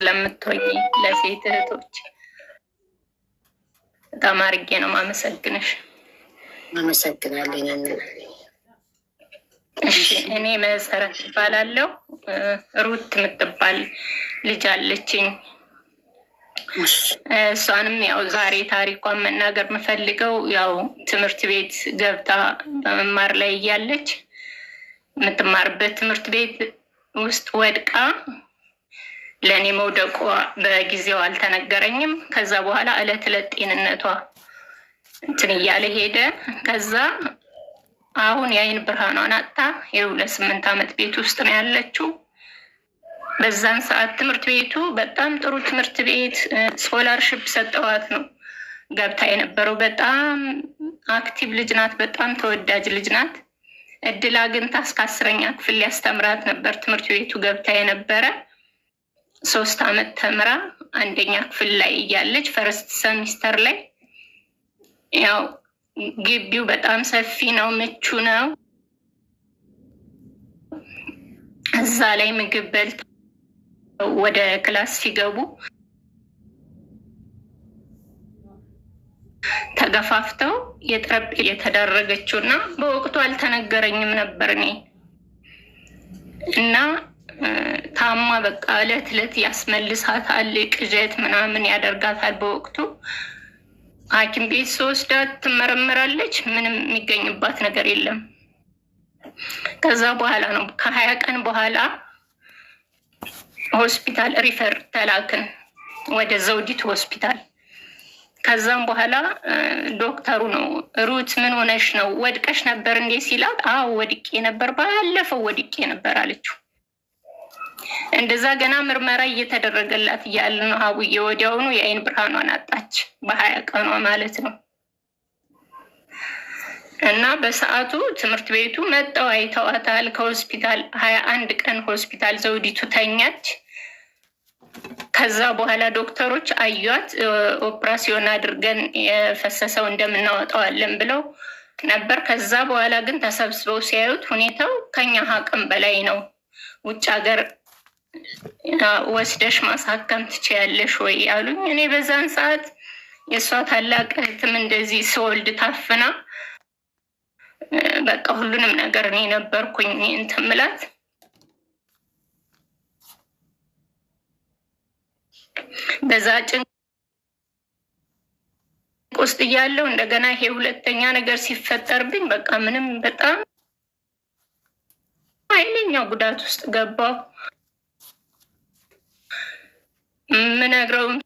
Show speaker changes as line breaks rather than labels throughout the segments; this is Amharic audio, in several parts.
ለምትሆኚ ለሴት እህቶች በጣም አድርጌ ነው ማመሰግንሽ።
አመሰግናለሁ።
እሺ፣ እኔ መሰረት እባላለሁ። ሩት የምትባል ልጅ አለችኝ። እሷንም ያው ዛሬ ታሪኳን መናገር የምፈልገው ያው ትምህርት ቤት ገብታ በመማር ላይ እያለች የምትማርበት ትምህርት ቤት ውስጥ ወድቃ ለእኔ መውደቋ በጊዜው አልተነገረኝም። ከዛ በኋላ እለት እለት ጤንነቷ እንትን እያለ ሄደ። ከዛ አሁን የአይን ብርሃኗን አጣ። ለ8 ዓመት ቤት ውስጥ ነው ያለችው። በዛን ሰዓት ትምህርት ቤቱ በጣም ጥሩ ትምህርት ቤት ስኮላርሽፕ ሰጠዋት ነው ገብታ የነበረው። በጣም አክቲቭ ልጅ ናት። በጣም ተወዳጅ ልጅ ናት። እድል አግኝታ እስከ 10ኛ ክፍል ሊያስተምራት ነበር ትምህርት ቤቱ ገብታ የነበረ። 3 ዓመት ተምራ 1ኛ ክፍል ላይ እያለች ፈርስት ሰሚስተር ላይ ያው ግቢው በጣም ሰፊ ነው፣ ምቹ ነው። እዛ ላይ ምግብ በልተው ወደ ክላስ ሲገቡ ተገፋፍተው የጠረጴ የተዳረገችው እና በወቅቱ አልተነገረኝም ነበር እኔ እና ታማ በቃ እለት እለት ያስመልሳታል፣ ቅዠት ምናምን ያደርጋታል። በወቅቱ ሐኪም ቤት ስወስዳት ትመረመራለች፣ ምንም የሚገኝባት ነገር የለም። ከዛ በኋላ ነው ከ20 ቀን በኋላ ሆስፒታል ሪፈር ተላክን ወደ ዘውዲቱ ሆስፒታል። ከዛም በኋላ ዶክተሩ ነው ሩት ምን ሆነሽ ነው ወድቀሽ ነበር እንዴ ሲላት፣ አዎ ወድቄ ነበር፣ ባለፈው ወድቄ ነበር አለችው። እንደዛ ገና ምርመራ እየተደረገላት እያለ ነው አቡዬ ወዲያውኑ የአይን ብርሃኗን አጣች፣ በ20 ቀኗ ማለት ነው። እና በሰዓቱ ትምህርት ቤቱ መጠው አይተዋታል። ከሆስፒታል 21 ቀን ሆስፒታል ዘውዲቱ ተኛች። ከዛ በኋላ ዶክተሮች አዩት። ኦፕራሲዮን አድርገን የፈሰሰው እንደምናወጣዋለን ብለው ነበር። ከዛ በኋላ ግን ተሰብስበው ሲያዩት ሁኔታው ከኛ አቅም በላይ ነው፣ ውጭ ሀገር ወስደሽ ማሳከም ትችያለሽ ወይ ያሉኝ። እኔ በዛን ሰዓት የእሷ ታላቅ እህትም እንደዚህ ስወልድ ታፍና በቃ ሁሉንም ነገር እኔ ነበርኩኝ እንትን ምላት። በዛ ጭንቅ ውስጥ እያለሁ እንደገና ይሄ ሁለተኛ ነገር ሲፈጠርብኝ በቃ ምንም በጣም ኃይለኛ ጉዳት ውስጥ ገባሁ። ምነግረውም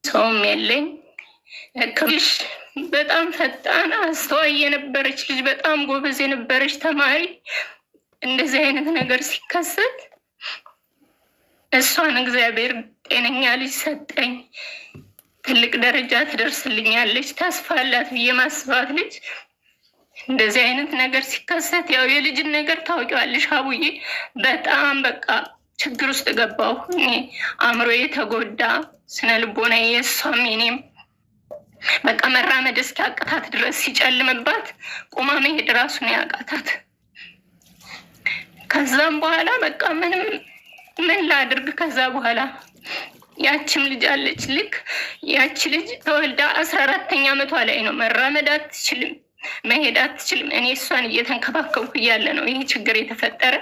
ሰውም የለኝ። በጣም ፈጣን አስተዋይ የነበረች ልጅ፣ በጣም ጎበዝ የነበረች ተማሪ እንደዚህ አይነት ነገር ሲከሰት እሷን እግዚአብሔር ጤነኛ ልጅ ሰጠኝ። ትልቅ ደረጃ ትደርስልኛለች ተስፋ አላት ብዬ ማስባት ልጅ እንደዚህ አይነት ነገር ሲከሰት ያው የልጅን ነገር ታውቂዋለሽ አቡዬ፣ በጣም በቃ ችግር ውስጥ ገባሁ። እኔ አእምሮዬ ተጎዳ፣ ስነ ልቦና የእሷም የኔም በቃ መራመድ እስኪያቅታት ድረስ ሲጨልምባት ቁማ መሄድ ራሱን ያቃታት። ከዛም በኋላ በቃ ምን ላድርግ? ከዛ በኋላ ያችም ልጅ አለች። ልክ ያች ልጅ ተወልዳ 14ኛ ዓመቷ ላይ ነው። መራመድ አትችልም፣ መሄድ አትችልም። እኔ እሷን እየተንከባከብኩ እያለ ነው ይህ ችግር የተፈጠረ።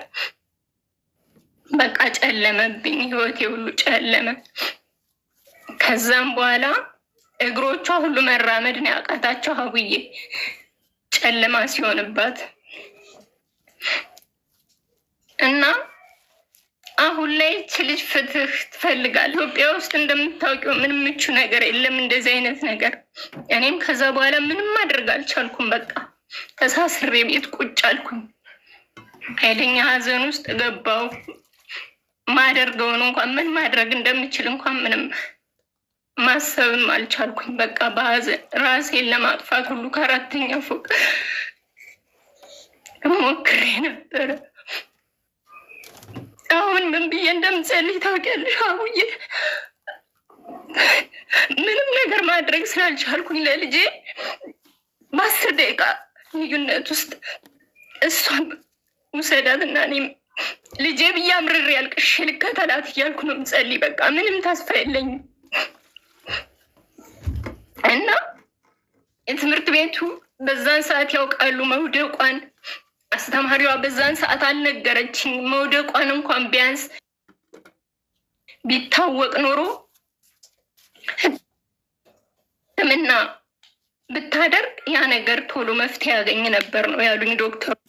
በቃ ጨለመብኝ፣ ህይወቴ ሁሉ ጨለመ። ከዛም በኋላ እግሮቿ ሁሉ መራመድ ነው ያቃታቸው አቡዬ፣ ጨለማ ሲሆንባት እና አሁን ላይ ይህች ልጅ ፍትህ ትፈልጋል። ኢትዮጵያ ውስጥ እንደምታውቂው ምንም ምቹ ነገር የለም እንደዚህ አይነት ነገር። እኔም ከዛ በኋላ ምንም ማድረግ አልቻልኩም። በቃ ተሳስሬ ቤት ቁጭ አልኩኝ። ኃይለኛ ሀዘን ውስጥ ገባው። ማደርገውን እንኳን ምን ማድረግ እንደምችል እንኳን ምንም ማሰብም አልቻልኩኝ። በቃ በሀዘን ራሴን ለማጥፋት ሁሉ ከ4ኛ ፎቅ ሞክሬ ነበረ። አሁን ምን ብዬ እንደምጸልይ ታውቂያለሽ አቡዬ? ምንም ነገር ማድረግ ስላልቻልኩኝ ለልጄ በ10 ደቂቃ ልዩነት ውስጥ እሷን ውሰዳት እና እኔም ልጄ ብዬ አምርሬ ያልቅሽ ልከተላት እያልኩ ነው የምጸልይ። በቃ ምንም ተስፋ የለኝም እና የትምህርት ቤቱ በዛን ሰዓት ያውቃሉ መውደቋን። አስተማሪዋ በዛን ሰዓት አልነገረችኝ። መውደቋን እንኳን ቢያንስ ቢታወቅ ኖሮ ሕክምና ብታደርግ ያ ነገር ቶሎ መፍትሄ ያገኝ ነበር ነው ያሉኝ ዶክተሮች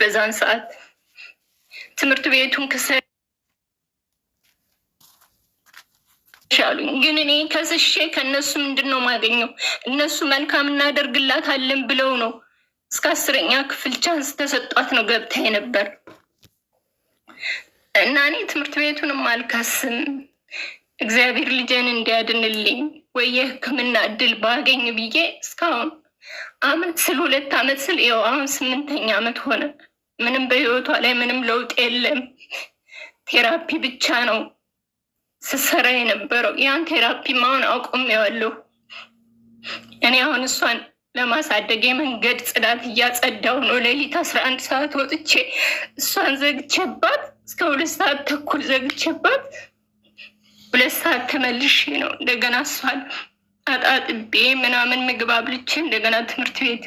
በዛን ሰዓት። ትምህርት ቤቱን ክሰሻሉኝ። ግን እኔ ከስሼ ከእነሱ ምንድን ነው ማገኘው? እነሱ መልካም እናደርግላታለን ብለው ነው እስከ 10ኛ ክፍል ቻንስ ተሰጧት ነው ገብታ ነበር። እና እኔ ትምህርት ቤቱንም አልከስም። እግዚአብሔር ልጄን እንዲያድንልኝ ወይ የሕክምና እድል ባገኝ ብዬ እስካሁን አመት ስል 2 አመት ስል ይኸው አሁን 8ኛ አመት ሆነ። ምንም በህይወቷ ላይ ምንም ለውጥ የለም። ቴራፒ ብቻ ነው ስሰራ የነበረው። ያን ቴራፒ አሁን አቁሜዋለሁ። እኔ አሁን እሷን ለማሳደግ የመንገድ ጽዳት እያጸዳው ነው። ሌሊት 11 ሰዓት ወጥቼ እሷን ዘግቼባት እስከ 2 ሰዓት ተኩል ዘግቼባት 2 ሰዓት ተመልሼ ነው እንደገና እሷን አጣጥቤ ምናምን ምግብ አብልቼ እንደገና ትምህርት ቤት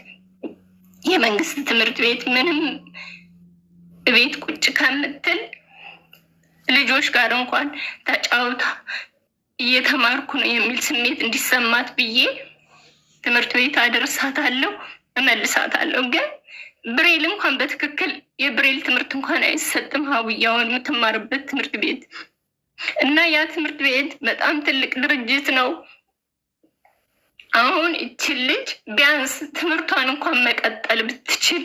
የመንግስት ትምህርት ቤት ምንም ቤት ቁጭ ከምትል ልጆች ጋር እንኳን ተጫውታ እየተማርኩ ነው የሚል ስሜት እንዲሰማት ብዬ ትምህርት ቤት አደርሳታለሁ፣ እመልሳታለሁ። ግን ብሬል እንኳን በትክክል የብሬል ትምህርት እንኳን አይሰጥም ሀውያውን የምትማርበት ትምህርት ቤት እና ያ ትምህርት ቤት በጣም ትልቅ ድርጅት ነው። አሁን ይችን ልጅ ቢያንስ ትምህርቷን እንኳን መቀጠል ብትችል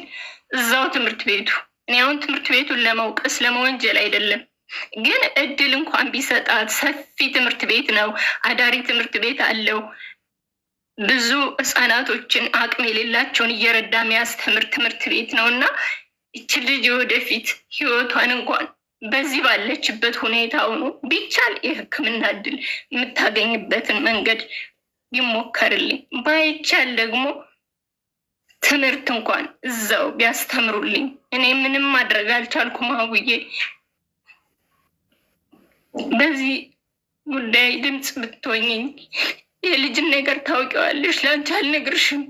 እዛው ትምህርት ቤቱ እኔ አሁን ትምህርት ቤቱን ለመውቀስ ለመወንጀል አይደለም፣ ግን እድል እንኳን ቢሰጣት ሰፊ ትምህርት ቤት ነው። አዳሪ ትምህርት ቤት አለው። ብዙ ህጻናቶችን አቅም የሌላቸውን እየረዳ የሚያስተምር ትምህርት ቤት ነው እና ይችን ልጅ ወደፊት ህይወቷን እንኳን በዚህ ባለችበት ሁኔታ ሆኖ ቢቻል የሕክምና እድል የምታገኝበትን መንገድ ቢሞከርልኝ፣ ባይቻል ደግሞ ትምህርት እንኳን እዛው ቢያስተምሩልኝ። እኔ ምንም ማድረግ አልቻልኩም አውዬ። በዚህ ጉዳይ ድምፅ ብትሆኝኝ። የልጅን ነገር ታውቂዋለሽ፣ ለአንቺ አልነግርሽም።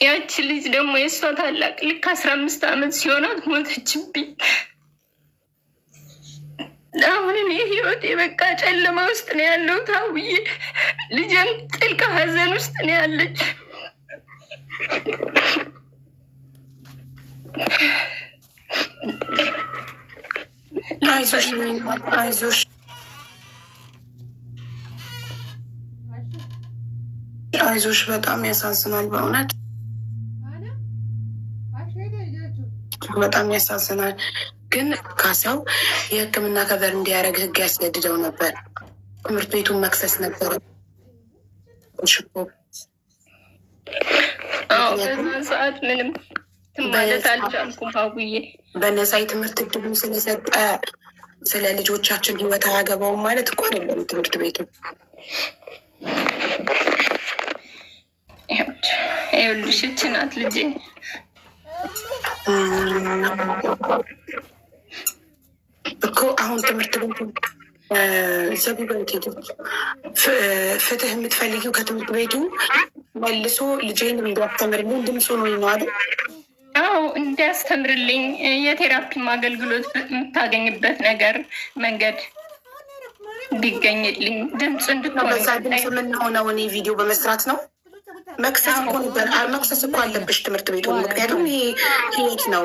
ያቺ ልጅ ደግሞ የእሷ ታላቅ ልክ 15 አመት ሲሆናት ሞተችብኝ። አሁን እኔ ህይወቴ በቃ ጨለማ ውስጥ ነው ያለው ታውዬ። ልጅን ጥልቅ ሀዘን ውስጥ ነው ያለች።
አይዞሽ አይዞሽ፣ በጣም ያሳዝናል። በእውነት በጣም ያሳዝናል። ግን ካሳው የሕክምና ከበር እንዲያደርግ ህግ ያስገድደው ነበር። ትምህርት ቤቱን መክሰስ ነበር።
በዛን ሰዓት ምንም ማለት አልቻልኩም አውዬ።
በነፃ የትምህርት እድሉ ስለሰጠ ስለ ልጆቻችን ህይወት አያገባውም ማለት እኮ አይደለም ትምህርት ቤቱ።
ይኸውልሽ ይህች ናት ልጄ።
እኮ አሁን ትምህርት ቤቱ ዘቢበት ፍትህ የምትፈልጊው ከትምህርት ቤቱ መልሶ ልጄን እንዲያስተምርልኝ ድምፁ ነው አይደል?
አዎ እንዲያስተምርልኝ የቴራፒም አገልግሎት የምታገኝበት ነገር መንገድ ቢገኝልኝ ድምፁ እንድትሆን።
በዛ ድምፅ የምንሆነው እኔ ቪዲዮ በመስራት ነው። መክሰስ እኮ አለብሽ ትምህርት ቤቱ፣ ምክንያቱም ይሄ ህይወት ነው።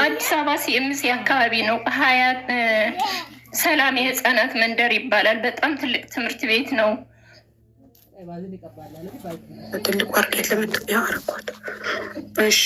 አዲስ አበባ ሲኤምሲ አካባቢ ነው። ሀያት ሰላም የህፃናት መንደር ይባላል። በጣም ትልቅ ትምህርት ቤት ነው።
ትልቁ አርጌት ለምትያ አርኳት። እሺ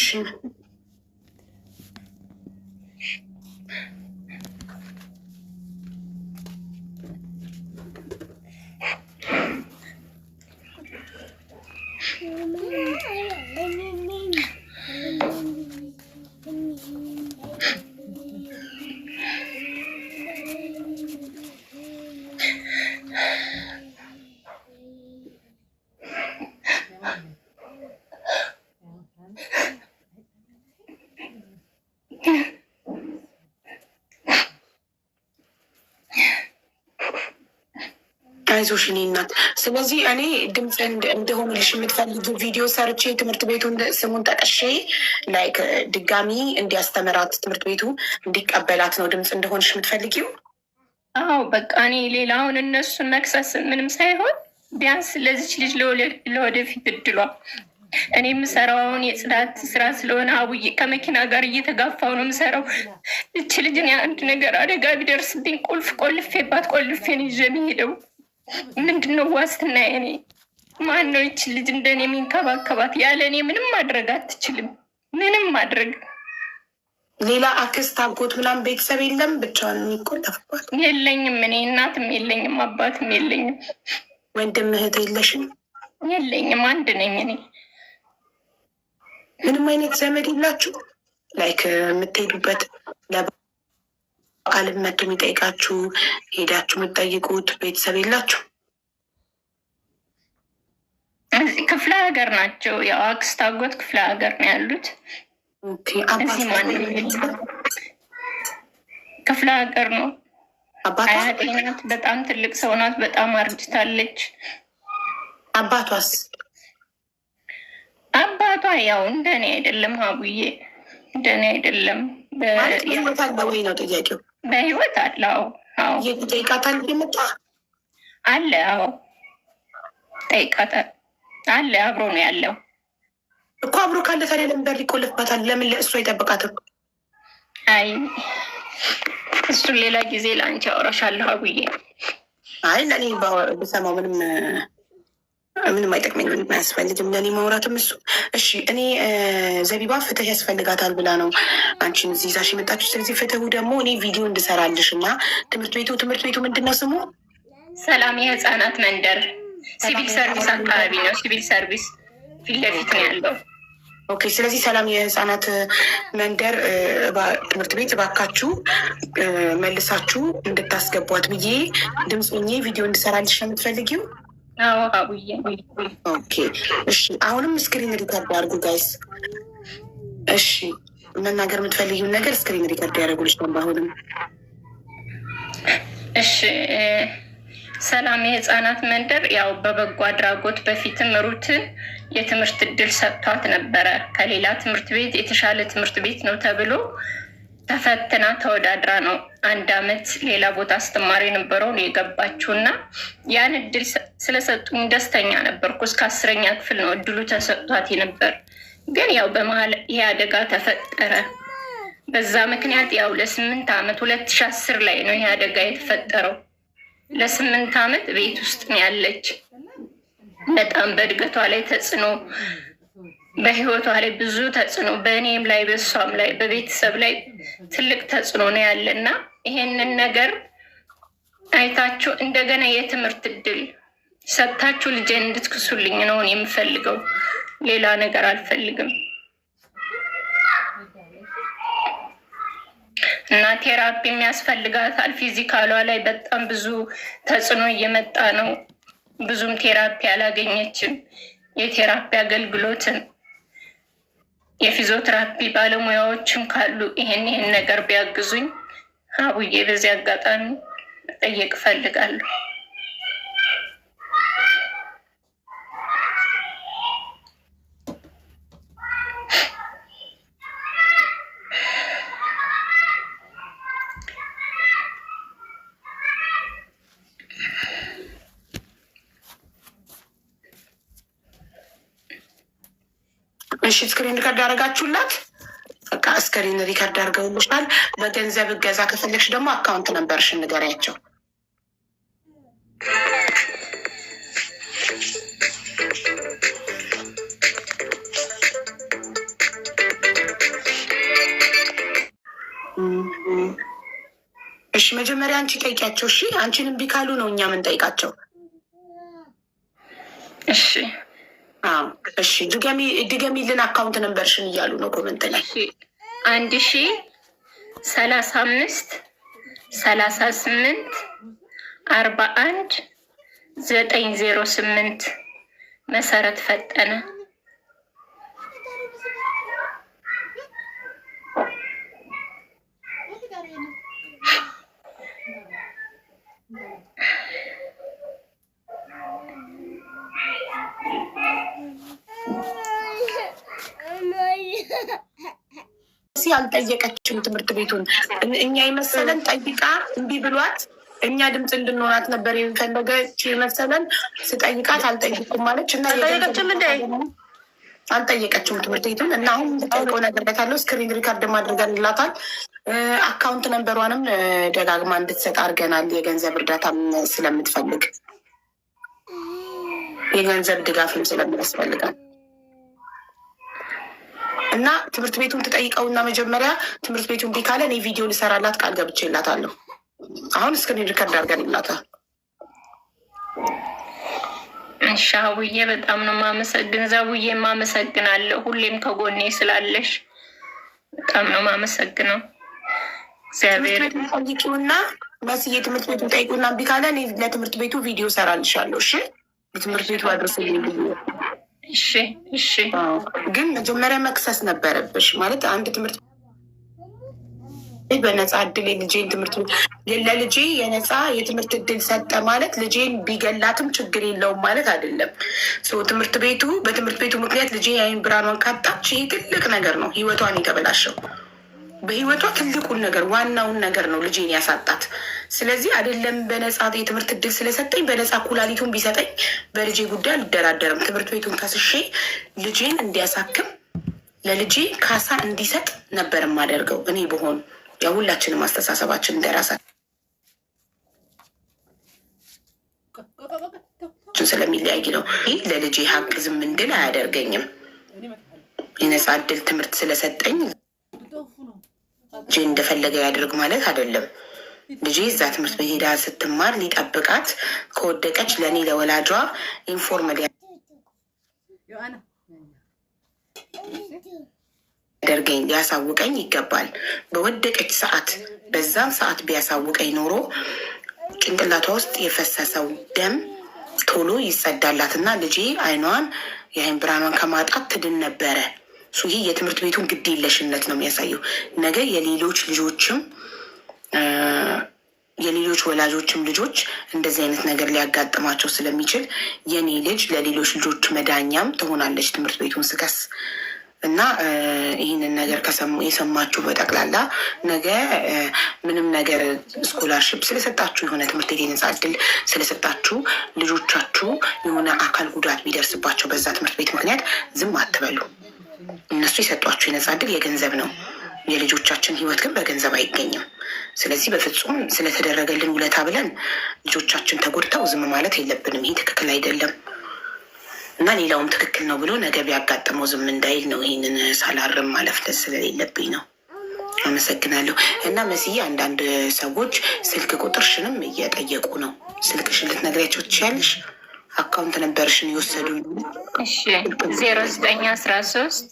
አይዞሽ የኔ እናት። ስለዚህ እኔ ድምፅ እንደሆንልሽ የምትፈልጊው ቪዲዮ ሰርቼ ትምህርት ቤቱን ስሙን ጠቅሼ ላይክ ድጋሚ እንዲያስተምራት ትምህርት ቤቱ እንዲቀበላት ነው ድምፅ እንደሆንሽ የምትፈልጊው?
አዎ በቃ እኔ ሌላውን እነሱን መክሰስ ምንም ሳይሆን ቢያንስ ለዚች ልጅ ለወደፊት እድሏ እኔ የምሰራውን የጽዳት ስራ ስለሆነ አቡዬ ከመኪና ጋር እየተጋፋው ነው የምሰራው። እች ልጅን የአንድ ነገር አደጋ ቢደርስብኝ ቆልፌባት ቆልፌን ይዤ የሚሄደው ምንድን ነው ዋስትና? እኔ ማን ነው ይች ልጅ እንደኔ የሚንከባከባት? ያለ እኔ ምንም ማድረግ አትችልም። ምንም ማድረግ
ሌላ አክስት አጎት ምናምን ቤተሰብ የለም? ብቻዋን የሚቆለፍባት?
የለኝም። እኔ እናትም የለኝም፣ አባትም የለኝም።
ወንድም እህት የለሽም?
የለኝም። አንድ ነኝ እኔ።
ምንም አይነት ዘመድ የላችሁ? ላይክ የምትሄዱበት ለበዓል መቶ የሚጠይቃችሁ ሄዳችሁ የምትጠይቁት ቤተሰብ የላችሁ?
እዚህ ክፍለ ሀገር ናቸው። ያው አክስት አጎት ክፍለ ሀገር ነው ያሉት። እዚህ ማንም ክፍለ ሀገር ነው። አያቴ ናት። በጣም ትልቅ ሰው ናት። በጣም አርጅታለች።
አባቷስ?
አባቷ ያው እንደኔ አይደለም አቡዬ፣ እንደኔ አይደለም።
በህይወት አለ ወይ ነው ጥያቄው?
በህይወት አለ። አዎ
ጠይቃታል? የመጣ
አለ? አዎ ጠይቃታል አለ። አብሮ ነው ያለው
እኮ። አብሮ ካለ ታዲያ ለምን በር ይቆልፍባታል? ለምን ለእሱ አይጠብቃትም?
አይ እሱን ሌላ ጊዜ ለአንቺ አወራሻለሁ አቡዬ።
አይ ለእኔ ብሰማው ምንም አይጠቅመኝም፣ አያስፈልግም ለእኔ ማውራትም እሱ። እሺ እኔ ዘቢባ ፍትህ ያስፈልጋታል ብላ ነው አንቺን እዚህ ይዛሽ የመጣችሁ። ስለዚህ ፍትሁ ደግሞ እኔ ቪዲዮ እንድሰራልሽ እና ትምህርት ቤቱ ምንድን ነው ስሙ?
ሰላም የህፃናት መንደር ሲቪል ሰርቪስ አካባቢ ነው። ሲቪል ሰርቪስ ፊት ለፊት ነው ያለው።
ኦኬ። ስለዚህ ሰላም የህፃናት መንደር ትምህርት ቤት እባካችሁ መልሳችሁ እንድታስገቧት ብዬ ድምፅ ቪዲዮ እንድሰራልሽ ነው የምትፈልጊው?
አዎ አቡዬ።
ኦኬ እሺ። አሁንም ስክሪን ሪከርድ አድርጉ ጋይስ። እሺ መናገር የምትፈልጊውን ነገር ስክሪን ሪከርድ ያደርጉልሽ ነው አሁንም።
እሺ ሰላም የህፃናት መንደር ያው በበጎ አድራጎት በፊትም ሩትን የትምህርት እድል ሰጥቷት ነበረ። ከሌላ ትምህርት ቤት የተሻለ ትምህርት ቤት ነው ተብሎ ተፈትና ተወዳድራ ነው 1 አመት ሌላ ቦታ ስትማር የነበረውን የገባችው እና ያን እድል ስለሰጡኝ ደስተኛ ነበርኩ። እስከ 10ኛ ክፍል ነው እድሉ ተሰጥቷት ነበር። ግን ያው በመሀል ይሄ አደጋ ተፈጠረ። በዛ ምክንያት ያው ለ8 አመት 2010 ላይ ነው ይሄ አደጋ የተፈጠረው። ለ8 አመት ቤት ውስጥ ነው ያለች። በጣም በእድገቷ ላይ ተጽዕኖ፣ በህይወቷ ላይ ብዙ ተጽዕኖ፣ በእኔም ላይ በእሷም ላይ በቤተሰብ ላይ ትልቅ ተጽዕኖ ነው ያለ እና ይሄንን ነገር አይታችሁ እንደገና የትምህርት እድል ሰጥታችሁ ልጄን እንድትክሱልኝ ነው የምፈልገው። ሌላ ነገር አልፈልግም። እና ቴራፒ የሚያስፈልጋታል። ፊዚካሏ ላይ በጣም ብዙ ተጽዕኖ እየመጣ ነው። ብዙም ቴራፒ አላገኘችም። የቴራፒ አገልግሎትን የፊዚዮቴራፒ ባለሙያዎችም ካሉ ይሄን ነገር ቢያግዙኝ አቡዬ በዚህ አጋጣሚ ጠየቅ እፈልጋለሁ።
እሺ ስክሪን ሪከርድ አደረጋችሁላት? በቃ ስክሪን ሪከርድ አድርገውልሻል። በገንዘብ እገዛ ከፈለግሽ ደግሞ አካውንት ነበርሽን ንገሪያቸው። እሺ መጀመሪያ አንቺ ጠይቂያቸው። እሺ አንቺን እምቢ ካሉ ነው እኛ ምን ጠይቃቸው።
እሺ
እሺ ድገሚልን አካውንት ነምበርሽን እያሉ ነው ኮመንት ላይ።
1035 38 41 908 መሰረት ፈጠነ።
አልጠየቀችም ትምህርት ቤቱን። እኛ የመሰለን ጠይቃ እምቢ ብሏት እኛ ድምፅ እንድንሆናት ነበር የፈለገች የመሰለን። ስጠይቃት አልጠይቁም ማለች እና አልጠየቀችም ትምህርት ቤቱን። እና አሁን ጠይቀው ነገር ካለው ስክሪን ሪካርድ ማድረጋን ይላታል። አካውንት ነንበሯንም ደጋግማ እንድትሰጥ አድርገናል። የገንዘብ እርዳታም ስለምትፈልግ የገንዘብ ድጋፍም ስለሚያስፈልጋል እና ትምህርት ቤቱን ትጠይቀውና መጀመሪያ ትምህርት ቤቱን እምቢ ካለ እኔ ቪዲዮ ልሰራላት ቃል ገብቼላታለሁ። አሁን ስክሪን ሪከርድ አድርገን ይላታል።
እሺ አቡዬ በጣም ነው ማመሰግን። ዘቡዬ ማመሰግናለሁ። ሁሌም ከጎኔ ስላለሽ በጣም ነው ማመሰግነው። እግዚአብሔር
ጠይቂውና መስዬ ትምህርት ቤቱን ጠይቁና እምቢ ካለ እኔ ለትምህርት ቤቱ ቪዲዮ ሰራልሻለሁ። እሺ ትምህርት ቤቱ አድርሱልኝ ብዬ
እሺ እሺ።
ግን መጀመሪያ መክሰስ ነበረብሽ ማለት አንድ ትምህርት በነፃ እድል የልጄን ትምህርት ለልጄ የነፃ የትምህርት እድል ሰጠ ማለት ልጄን ቢገላትም ችግር የለውም ማለት አይደለም። ትምህርት ቤቱ በትምህርት ቤቱ ምክንያት ልጄ የዓይን ብርሃኗን ካጣች ይሄ ትልቅ ነገር ነው። ህይወቷን የተበላሸው በህይወቷ ትልቁን ነገር ዋናውን ነገር ነው ልጄን ያሳጣት። ስለዚህ አይደለም በነፃ የትምህርት እድል ስለሰጠኝ በነፃ ኩላሊቱን ቢሰጠኝ በልጄ ጉዳይ አልደራደርም። ትምህርት ቤቱን ከስሼ ልጄን እንዲያሳክም ለልጄ ካሳ እንዲሰጥ ነበር የማደርገው እኔ ብሆን። ያው ሁላችንም አስተሳሰባችን እንደራሳችን ስለሚለያይ ነው። ይህ ለልጄ ሀቅ ዝም እንድል አያደርገኝም። የነፃ እድል ትምህርት ስለሰጠኝ ልጄ እንደፈለገ ያደርግ ማለት አይደለም። ልጄ እዛ ትምህርት ቤት ሄዳ ስትማር ሊጠብቃት ከወደቀች ለእኔ ለወላጇ ኢንፎርማል ያደርገኝ ሊያሳውቀኝ ይገባል። በወደቀች ሰዓት በዛም ሰዓት ቢያሳውቀኝ ኖሮ ጭንቅላቷ ውስጥ የፈሰሰው ደም ቶሎ ይጸዳላትና ልጄ አይኗን የዓይን ብርሃኗን ከማጣት ትድን ነበረ። ይህ የትምህርት ቤቱን ግድ የለሽነት ነው የሚያሳየው። ነገ የሌሎች ልጆችም የሌሎች ወላጆችም ልጆች እንደዚህ አይነት ነገር ሊያጋጥማቸው ስለሚችል የኔ ልጅ ለሌሎች ልጆች መዳኛም ትሆናለች ትምህርት ቤቱን ስከስ እና ይህንን ነገር የሰማችሁ በጠቅላላ ነገ ምንም ነገር ስኮላርሽፕ ስለሰጣችሁ የሆነ ትምህርት ቤት የነፃ እድል ስለሰጣችሁ ልጆቻችሁ የሆነ አካል ጉዳት ቢደርስባቸው በዛ ትምህርት ቤት ምክንያት ዝም አትበሉ። እነሱ የሰጧችሁ የነፃ እድል የገንዘብ ነው። የልጆቻችን ህይወት ግን በገንዘብ አይገኝም። ስለዚህ በፍጹም ስለተደረገልን ውለታ ብለን ልጆቻችን ተጎድተው ዝም ማለት የለብንም። ይህ ትክክል አይደለም እና ሌላውም ትክክል ነው ብሎ ነገ ቢያጋጥመው ዝም እንዳይል ነው። ይህንን ሳላርም ማለፍ ደስ ስለሌለብኝ ነው። አመሰግናለሁ። እና መስዬ አንዳንድ ሰዎች ስልክ ቁጥርሽንም እየጠየቁ ነው። ስልክሽን ልትነግሪያቸው ትችያለሽ? አካውንት ነበርሽን የወሰዱ
0913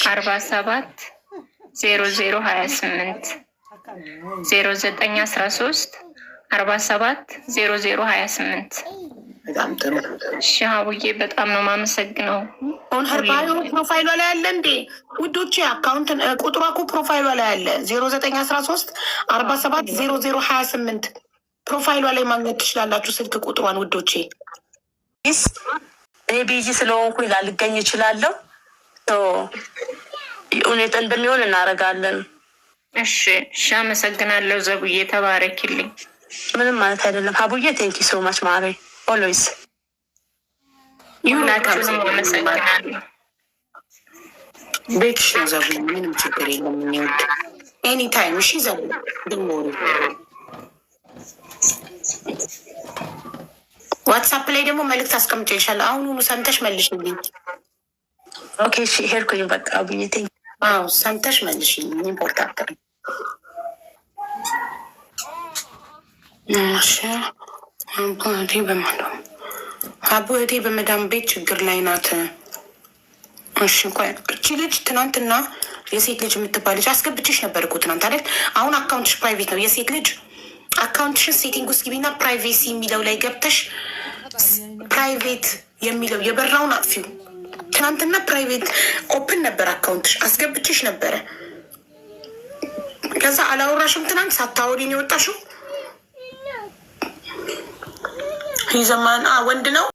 47 0028 0913 47 0028
በጣም ጥሩ።
እሺ አቡዬ በጣም ነው የማመሰግነው።
ባዮ ፕሮፋይሏ ላይ አለ እንዴ ውዶቼ? አካውንት ቁጥሯ እኮ ፕሮፋይሏ ላይ አለ 0913 47 0028 ፕሮፋይሏ ላይ ማግኘት ትችላላችሁ ስልክ ቁጥሯን ውዶቼ።
እኔ ቢዚ ስለሆንኩ ላልገኝ እችላለሁ። ሁኔታ እንደሚሆን እናደርጋለን።
እሺ እሺ፣ አመሰግናለሁ ዘቡዬ፣ ተባረኪልኝ።
ምንም ማለት አይደለም ሀቡዬ። ቴንኪ ሶ ማች ማሬ ኦልዌይስ።
ሁላችሁንም አመሰግናለሁ።
ቤትሽ ነው ዘቡ፣ ምንም ችግር የለም። የሚወድ ኤኒ ታይም። እሺ ዘቡ ድሞሩ ዋትሳፕ ላይ ደግሞ መልዕክት አስቀምጬልሻለሁ። አሁኑኑ ሰምተሽ መልሽልኝ።
ኦኬ እሺ፣ ሄድኩኝ በቃ ሀቡዬ። ቴንኪ።
አዎ ሰምተሽ መልሽልኝ። ኢምፖርታንት ነው። እሺ አቡቴ በመዳም ቤት ችግር ላይ ናት። እሺ ቆይ እቺ ልጅ ትናንትና የሴት ልጅ የምትባለች አስገብቼሽ ነበር እኮ ትናንት አይደል? አሁን አካውንትሽ ፕራይቬት ነው። የሴት ልጅ አካውንትሽን ሴቲንግ ውስጥ ግቢና ፕራይቬሲ የሚለው ላይ ገብተሽ ፕራይቬት የሚለው የበራውን አጥፊው። ትናንትና ፕራይቬት ኦፕን ነበር አካውንትሽ፣ አስገብቼሽ ነበረ። ከዛ አላወራሽም። ትናንት ሳታወሪን የወጣሽው ይዘማን ወንድ ነው።